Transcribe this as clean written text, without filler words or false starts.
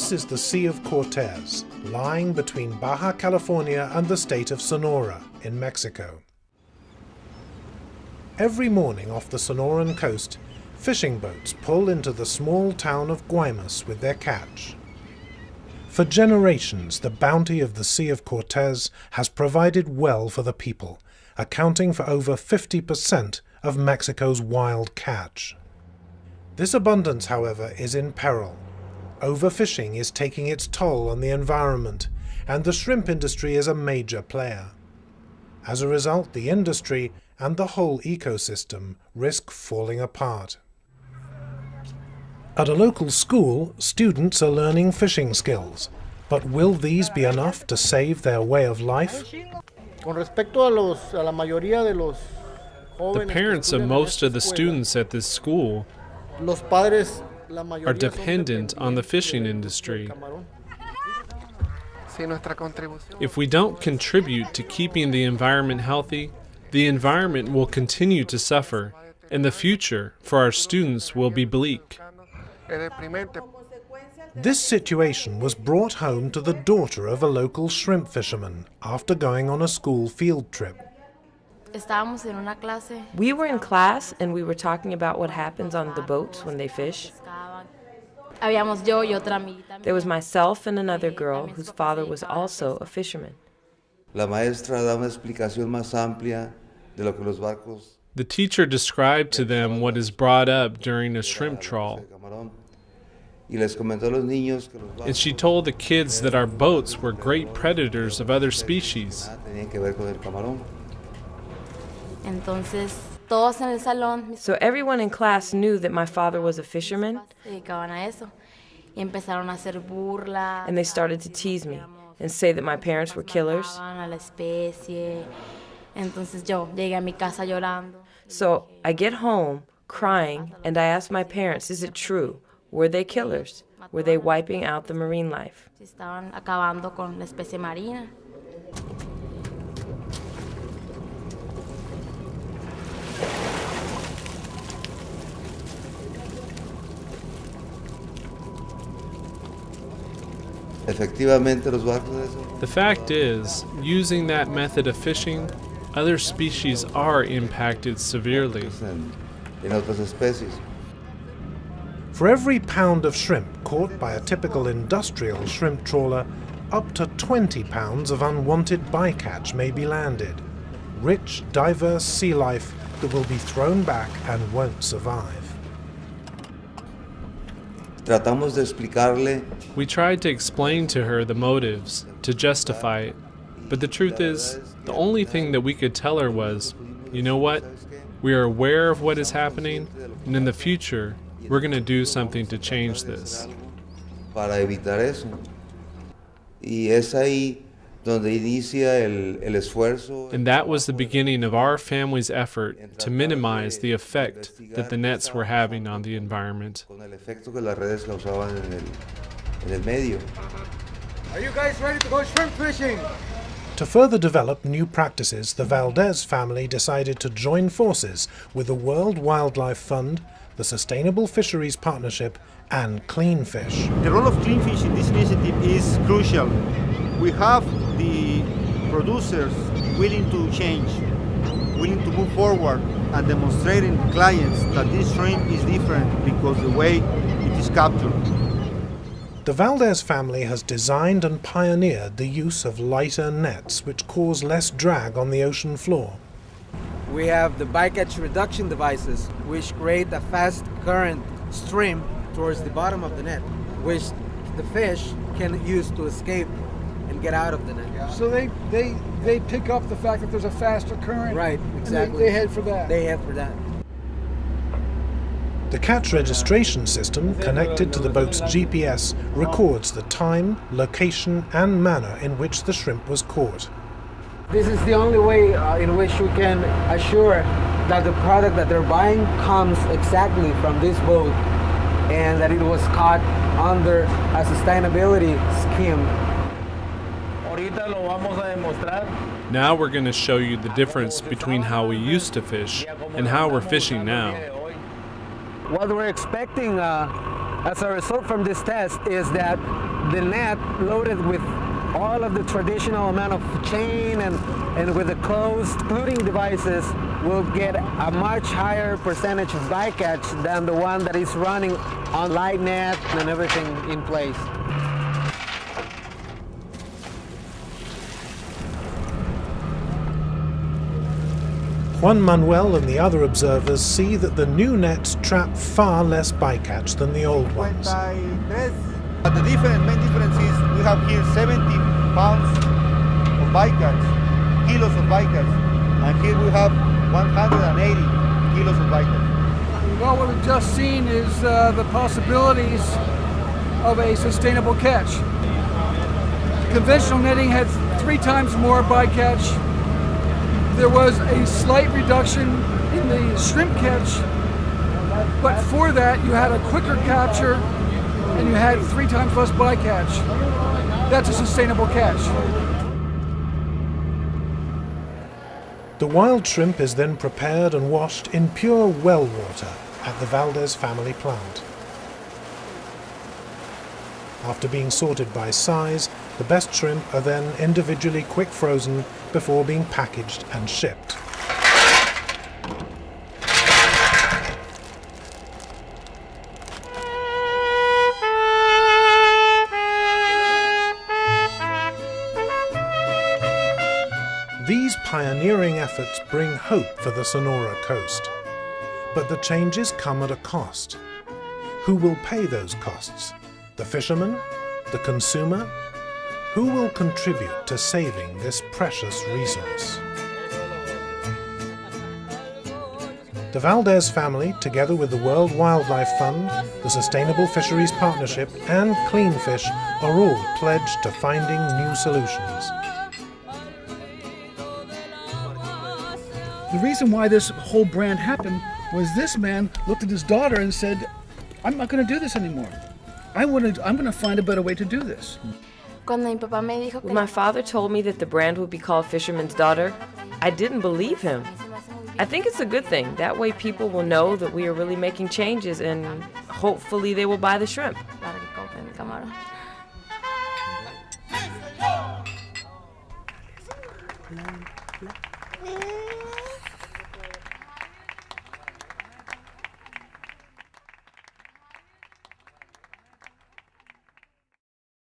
This is the Sea of Cortez, lying between Baja California and the state of Sonora in Mexico. Every morning off the Sonoran coast, fishing boats pull into the small town of Guaymes with their catch. For generations, the bounty of the Sea of Cortez has provided well for the people, accounting for over 50% of Mexico's wild catch. This abundance, however, is in peril. Overfishing is taking its toll on the environment, and the shrimp industry is a major player. As a result, the industry and the whole ecosystem risk falling apart. At a local school, students are learning fishing skills, but will these be enough to save their way of life? The parents of most of the students at this school are dependent on the fishing industry. If we don't contribute to keeping the environment healthy, the environment will continue to suffer, and the future for our students will be bleak. This situation was brought home to the daughter of a local shrimp fisherman after going on a school field trip. We were in class and we were talking about what happens on the boats when they fish. There was myself and another girl whose father was also a fisherman. The teacher described to them what is brought up during a shrimp trawl. And she told the kids that our boats were great predators of other species. So everyone in class knew that my father was a fisherman, and they started to tease me and say that my parents were killers. So I get home crying and I ask my parents, is it true? Were they killers? Were they wiping out the marine life? The fact is, using that method of fishing, other species are impacted severely. For every pound of shrimp caught by a typical industrial shrimp trawler, up to 20 pounds of unwanted bycatch may be landed. Rich, diverse sea life that will be thrown back and won't survive. We tried to explain to her the motives, to justify it, but the truth is, the only thing that we could tell her was, you know what, we are aware of what is happening, and in the future, we're going to do something to change this. And that was the beginning of our family's effort to minimize the effect that the nets were having on the environment. Are you guys ready to go shrimp fishing? To further develop new practices, the Valdez family decided to join forces with the World Wildlife Fund, the Sustainable Fisheries Partnership, and CleanFish. The role of CleanFish in this initiative is crucial. We have the producers willing to change, willing to move forward, and demonstrating to clients that this shrimp is different because the way it is captured. The Valdez family has designed and pioneered the use of lighter nets which cause less drag on the ocean floor. We have the bycatch reduction devices which create a fast current stream towards the bottom of the net, which the fish can use to escape and get out of the net. So they pick up the fact that there's a faster current. Right, exactly. And they head for that. They head for that. The catch registration system connected to the boat's GPS records the time, location and manner in which the shrimp was caught. This is the only way in which we can assure that the product that they're buying comes exactly from this boat and that it was caught under a sustainability scheme. Now we're going to show you the difference between how we used to fish and how we're fishing now. What we're expecting as a result from this test is that the net loaded with all of the traditional amount of chain and with the closed clothing devices will get a much higher percentage of bycatch than the one that is running on light net and everything in place. Juan Manuel and the other observers see that the new nets trap far less bycatch than the old ones. But the main difference is we have here 70 pounds of bycatch, kilos of bycatch, and here we have 180 kilos of bycatch. Well, what we've just seen is the possibilities of a sustainable catch. Conventional netting had 3 times more bycatch. There was a slight reduction in the shrimp catch, but for that you had a quicker capture and you had 3 times less bycatch. That's a sustainable catch. The wild shrimp is then prepared and washed in pure well water at the Valdez family plant. After being sorted by size, the best shrimp are then individually quick frozen before being packaged and shipped. These pioneering efforts bring hope for the Sonora coast. But the changes come at a cost. Who will pay those costs? The fisherman? The consumer? Who will contribute to saving this precious resource? The Valdez family, together with the World Wildlife Fund, the Sustainable Fisheries Partnership and CleanFish, are all pledged to finding new solutions. The reason why this whole brand happened was this man looked at his daughter and said, I'm not going to do this anymore. I'm going to find a better way to do this. When my father told me that the brand would be called Fisherman's Daughter, I didn't believe him. I think it's a good thing. That way people will know that we are really making changes and hopefully they will buy the shrimp.